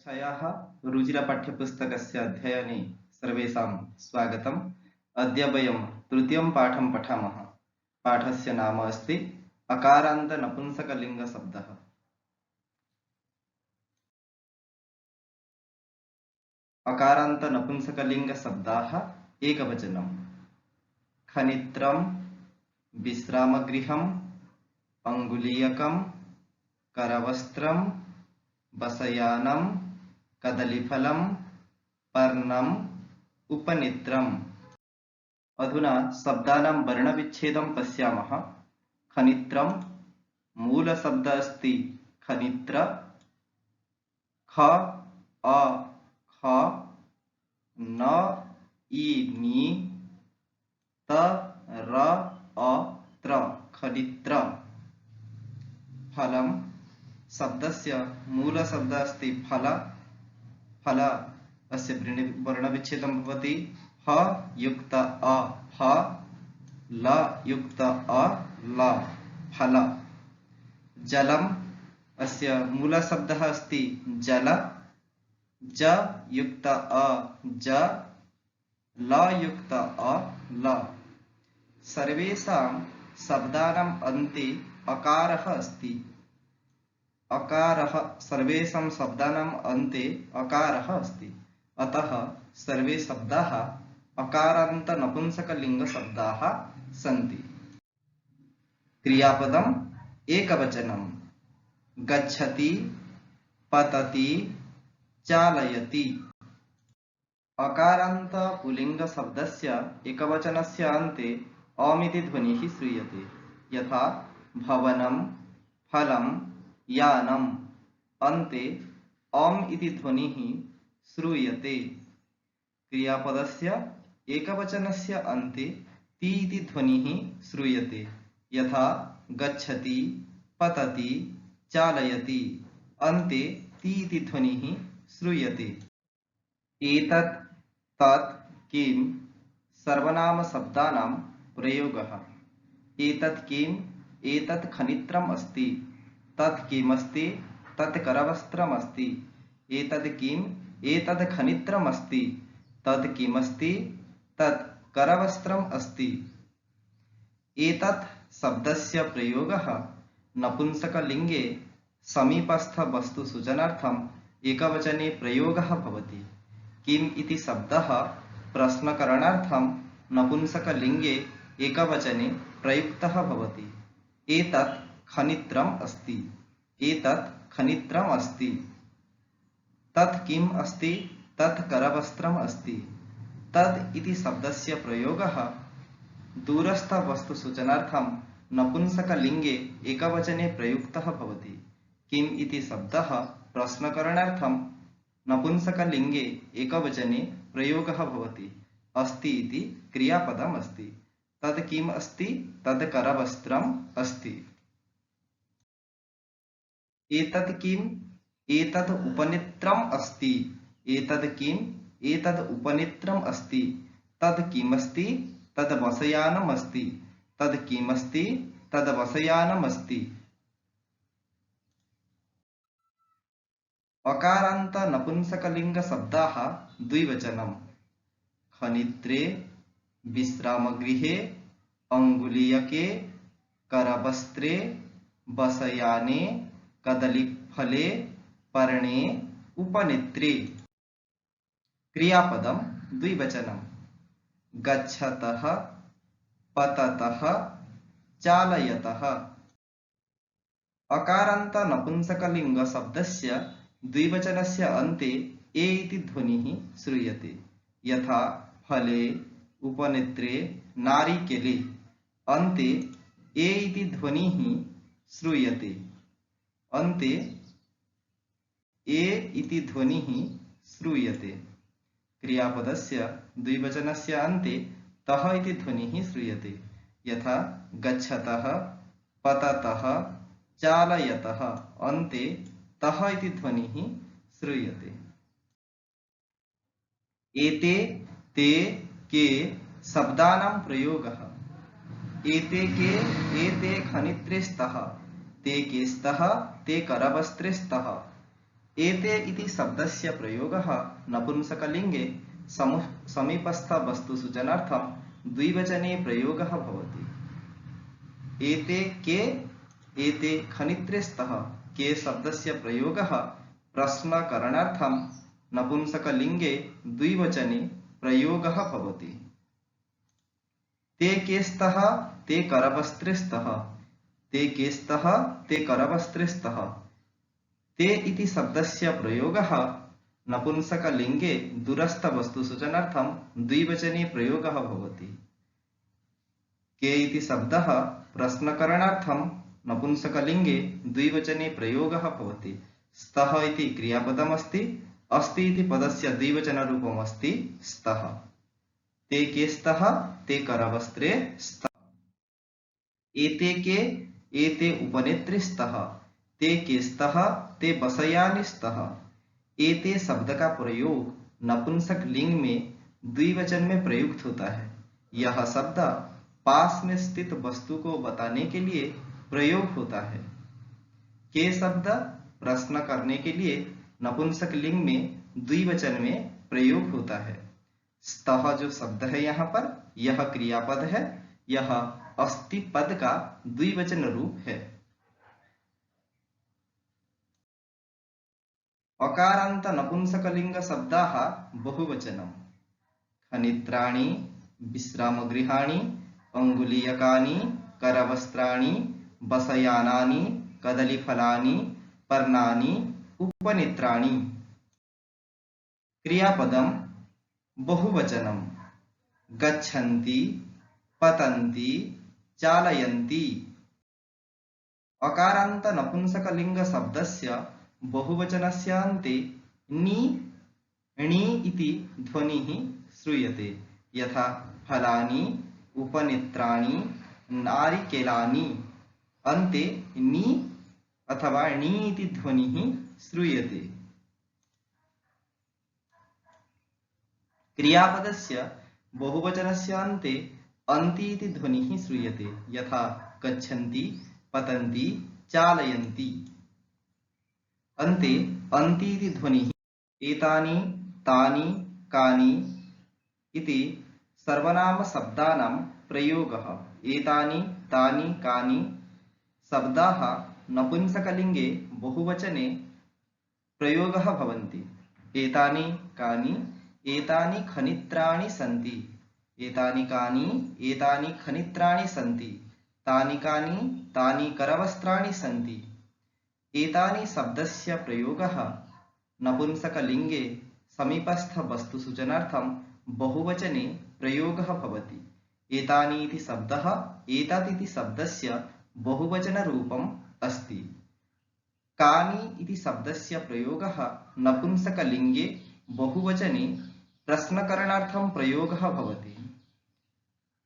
कक्षायाः रुचिरपाठ्यपुस्तकस्य अध्ययने सर्वेषां स्वागतम्। अद्य वयं तृतीयं पाठं पठामः। पाठस्य नाम अस्ति अकारान्त नपुंसकलिङ्गशब्दः। अकारान्त नपुंसकलिङ्गशब्दाः एकवचनं। खनित्रं, विश्रामगृहम्, अङ्गुलीयकं, करवस्त्रं, बसयानं, कदलीफलं, पर्णम्, उपनेत्रम्। अधुना शब्दानां वर्णविच्छेदं पश्यामः। खनित्रं मूलशब्दः अस्ति खनित्र। ख अ ख न इ नि त र अ त्र खनित्र। फलं शब्दस्य मूलशब्दः अस्ति फल। फल अस्य वर्णविच्छेदं भवति ह युक्त अ फ, ल युक्त अ ल फल। जलम् अस्य मूलशब्दः अस्ति जल। ज युक्त अ ज, ल युक्त अ ल। सर्वेषां शब्दानाम् अन्ते अकारः अस्ति। अकारः सर्वेषां शब्दानाम् अन्ते अकारः अस्ति। अतः सर्वे शब्दाः अकारान्त नपुंसकलिङ्गशब्दाः सन्ति। क्रियापदम् एकवचनं। गच्छति, पतति, चालयति। अकारान्त पुल्लिङ्गशब्दस्य एकवचनस्य अन्ते अमिति ध्वनिः श्रूयते। यथा भवनं, फलं, यानम् अन्ते अम् इति ध्वनिः श्रूयते। क्रियापदस्य एकवचनस्य अन्ते ति इति ध्वनिः श्रूयते। यथा गच्छति, पतति, चालयति अन्ते ति इति ध्वनिः श्रूयते। एतत् तत् किं सर्वनामशब्दानां प्रयोगः। एतत् किम्, एतत् खनित्रम् अस्ति। तत् किमस्ति, तत् करवस्त्रम् अस्ति। एतत् किम्, एतत् खनित्रम् अस्ति। तत् किमस्ति, तत् करवस्त्रम् अस्ति। एतत् शब्दस्य प्रयोगः नपुंसकलिङ्गे समीपस्थवस्तुसूचनार्थम् एकवचने प्रयोगः भवति। किम् इति शब्दः प्रश्नकरणार्थं नपुंसकलिङ्गे एकवचने प्रयुक्तः भवति। एतत् खनित्रम् अस्ति। एतत् खनित्रम् अस्ति। तत् किम् अस्ति, तत् करवस्त्रम् अस्ति। तद् इति शब्दस्य प्रयोगः दूरस्थवस्तुसूचनार्थं नपुंसकलिङ्गे एकवचने प्रयुक्तः भवति। किम् इति शब्दः प्रश्नकरणार्थं नपुंसकलिङ्गे एकवचने प्रयोगः भवति। अस्ति इति क्रियापदम् अस्ति। तद् किम् अस्ति, तद् करवस्त्रम् अस्ति। एतत् किम्, एतद् उपनेत्रम् अस्ति। एतद् किम्, एतद् उपनेत्रम् अस्ति। तद् किमस्ति, तद् बसयानम् अस्ति। तद् किमस्ति, तद् बसयानम् अस्ति। अकारान्त नपुंसकलिङ्गशब्दाः द्विवचनं। खनित्रे, विश्रामगृहे, अङ्गुलीयके, करवस्त्रे, बसयाने, कदलीफले, पर्णे, उपनेत्रे। क्रियापदं द्विवचनं। गच्छतः, पततः, चालयतः। अकारान्त नपुंसकलिङ्गशब्दस्य द्विवचनस्य अन्ते ए इति ध्वनिः श्रूयते। यथा फले, उपनेत्रे, नारिकेले अन्ते ए इति ध्वनिः श्रूयते। अन्ते ए इति ध्वनिः श्रूयते। क्रियापदस्य द्विवचनस्य अन्ते तः इति ध्वनिः श्रूयते। यथा गच्छतः, पततः, चालयतः अन्ते तः इति ध्वनिः श्रूयते। एते, ते, के शब्दानां प्रयोगः। एते के, एते खनित्रे स्तः। ते के स्तः, ते करवस्त्रे स्तः। एते इति शब्दस्य प्रयोगः नपुंसकलिङ्गे समीपस्थ वस्तुसूचनार्थं द्विवचने प्रयोगः भवति। एते के एते खनित्रे स्तः के शब्दस्य प्रयोगः प्रश्नकरणार्थं नपुंसकलिङ्गे द्विवचने प्रयोगः भवति। ते के स्तः ते करवस्त्रे स्तः ते के स्तः ते करवस्त्रे स्तः ते इति शब्दस्य प्रयोगः नपुंसकलिङ्गे दूरस्थवस्तुसूचनार्थं द्विवचने प्रयोगः भवति। के इति शब्दः प्रश्नकरणार्थं नपुंसकलिङ्गे द्विवचने प्रयोगः भवति। स्तः इति क्रियापदमस्ति, अस्ति इति पदस्य द्विवचनरूपमस्ति स्तः। ते के स्तः ते करवस्त्रे स्तः। एते के एते उपनेत्रे स्तः ते के स्तः ते बसयानि स्तः। एते शब्द का प्रयोग नपुंसक लिंग में द्विवचन में प्रयुक्त होता है। यह शब्द पास में स्थित वस्तु को बताने के लिए प्रयोग होता है। के शब्द प्रश्न करने के लिए नपुंसक लिंग में द्विवचन में प्रयोग होता है। स्तः जो शब्द है यहाँ पर, यह क्रियापद है, यह अस्ति पद का द्विवचन रूप है। अकारांत नपुंसकलिंग शब्दाः बहुवचनम्। खनित्राणि, विश्रामगृहाणि, अंगुलीयकानि, करवस्त्राणि, बसयानानि, कदलीफलानि, पर्णानि, उपनेत्राणि। क्रियापदम बहुवचनम्। गच्छन्ति, पतन्ति, चालयन्ति। अकारांत नपुंसकलिंग शब्दस्य बहुवचनस्य अन्ते नि णी इति ध्वनिः श्रूयते। यथा फलानि, उपनेत्राणि, नारिकेलानि। अन्ते नि अथवा णी इति ध्वनिः श्रूयते। क्रियापदस्य बहुवचनस्य अन्ते अन्ति इति ध्वनिः श्रूयते। यथा गच्छन्ति, पतन्ति, चालयन्ति। अन्ते अन्ति इति ध्वनिः। एतानि, तानि, कानि इति सर्वनाम शब्दानां प्रयोगः। एतानि, तानि, कानि शब्दाः नपुंसकलिङ्गे बहुवचने प्रयोगः भवन्ति। एतानि, कानि, एतानि खनित्राणि सन्ति। एतानि कानि, एतानि खनित्राणि सन्ति। तानि कानि, तानि करवस्त्राणि सन्ति। एतानि शब्दस्य प्रयोगः नपुंसकलिङ्गे समीपस्थ वस्तुसूचनार्थं बहुवचने प्रयोगः भवति। एतानि इति शब्दः एतत् इति शब्दस्य बहुवचनरूपम् अस्ति। कानि इति शब्दस्य प्रयोगः नपुंसकलिङ्गे बहुवचने प्रश्नकरणार्थं प्रयोगः भवति।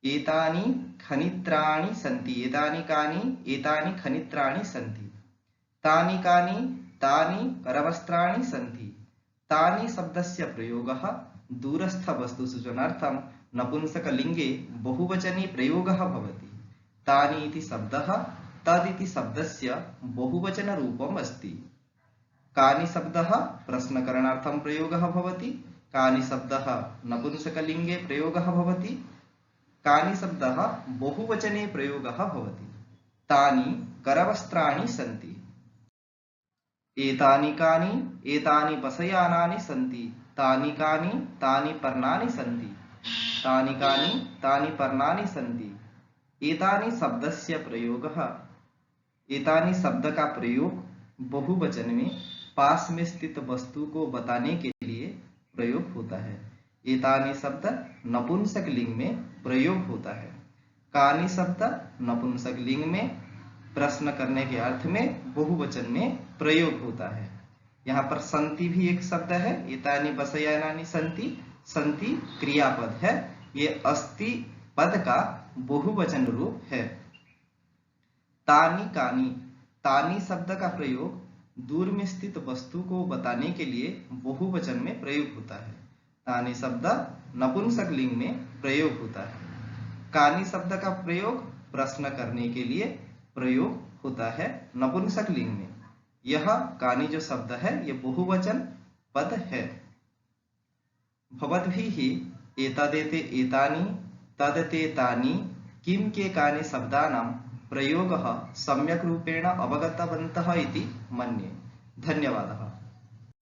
एतानि खनित्राणि सन्ति। एतानि कानि, एतानि खनित्राणि सन्ति। तानि कानि, तानि करवस्त्राणि सन्ति। तानि शब्दस्य प्रयोगः दूरस्थ वस्तुसूचनार्थं नपुंसकलिङ्गे बहुवचने प्रयोगः भवति। तानि इति शब्दः तदिति शब्दस्य बहुवचनरूपम् अस्ति। कानि शब्दः प्रश्नकरणार्थं प्रयोगः भवति। कानि शब्दः नपुंसकलिङ्गे प्रयोगः भवति। कानि शब्दः बहुवचने प्रयोगः भवति। तानि करवस्त्राणि सन्ति। एतानि कानि, एतानि बसयानानि सन्ति। तानि कानि, तानि पर्णानि सन्ति। तानि कानि, तानि पर्णानि सन्ति। एतानि शब्दस्य प्रयोगः, एतानि शब्द का प्रयोग बहुवचन में पास में स्थित वस्तु को बताने के लिए प्रयोग होता है। एतानि शब्द नपुंसक लिंग में प्रयोग होता है। कानि शब्द नपुंसक लिंग में प्रश्न करने के अर्थ में बहुवचन में प्रयोग होता है। यहाँ पर संति भी एक शब्द है। एतानि बसयानानि सन्ति। संति क्रियापद है। ये अस्ति पद का बहुवचन रूप है। तानि कानि, तानि शब्द का प्रयोग दूर में स्थित वस्तु को बताने के लिए बहुवचन में प्रयोग होता है। तानि शब्द नपुंसक लिंग में प्रयोग होता है। कानि शब्द का प्रयोग प्रश्न करने के लिए प्रयोग होता है नपुंसक लिंग में। यह कानि जो शब्द है ये बहुवचन पद है। भवद्भिः एतदेते एतानि तदते तानि किं के कानि शब्दानां प्रयोगः सम्यक् रूपेण अवगतवन्तः इति मन्ये। धन्यवादः।